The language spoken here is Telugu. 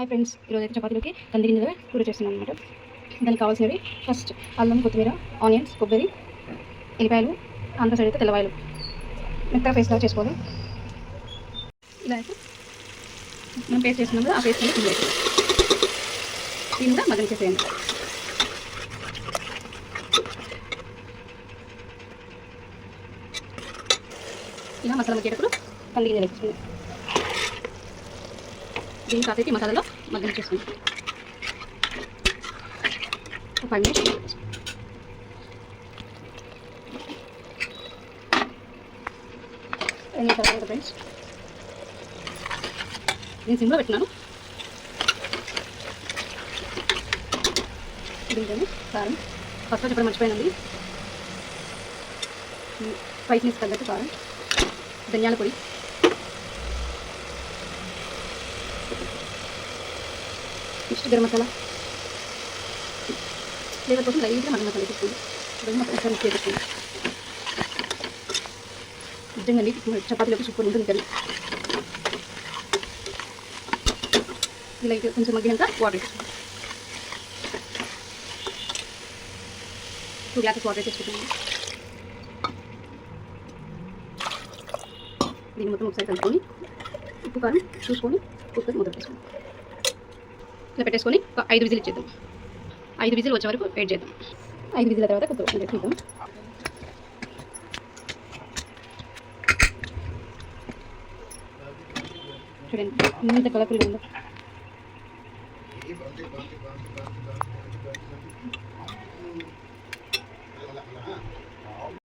హాయ్ ఫ్రెండ్స్, ఈరోజు అయితే చపాతీలోకి కంది గింజలు కూర చేస్తున్నాను అనమాట. దానికి కావాల్సినవి ఫస్ట్ అల్లం, కొత్తిమీర, ఆనియన్స్, కొబ్బరి, ఎల్లిపాయలు, ఆంధ్ర సైడ్ అయితే తెల్లవాయలు మెత్తగా పేస్ట్ లాగా చేసుకోవాలి. ఇలా అయితే మనం పేస్ట్ చేస్తున్నాం కదా, ఆ పేస్ట్ అనేది కింద దీన్ని కూడా మగ్గన చేసేయండి. ఇలా మసాలా మగ్గేటప్పుడు కంది గింజలు వేసుకుంది. దీన్ని కాసేపు మసాలాలో మగ్గన చేసుకుంది. ఒక 5 మినిట్స్ ఎన్ని తర్వాత ఫ్రెండ్స్ నేను సిమ్లో పెట్టినాను. దీంట్లో కారం ఫస్ట్ చెప్పడం మర్చిపోయినండి. స్పైసీనెస్ తగ్గట్టు కారం, ధనియాల పొడి, నెక్స్ట్ గరం మసాలా, ఫ్లేవర్ కోసం లైట్గా మటన్ మసాలా వేసుకోండి. ఇవన్నీ మొత్తం ఒకసారి మిక్స్ చేసుకోండి. నిజంగా చపాతీలోకి సూపర్ ఉంటుంది కర్రీ. ఇలా అయితే కొంచెం మగ్గినాక వాటర్ వేసుకోండి. 2 గ్లాసెస్ వాటర్ వేసుకుంటాను. దీన్ని మొత్తం ఒకసారి కలుపుకొని ఉప్పు కారం చూసుకొని కుక్కర్ మూత పెట్టేసుకోండి. ఇలా పెట్టేసుకొని ఒక 5 విజిల్ ఇచ్చేద్దాం. 5 విజిల్ వచ్చే వరకు వెయిట్ చేద్దాం. 5 విజిల్ తర్వాత కుక్కర్ చూద్దాం. చూడండి ఎంత కలర్ఫుల్గా ఉందో.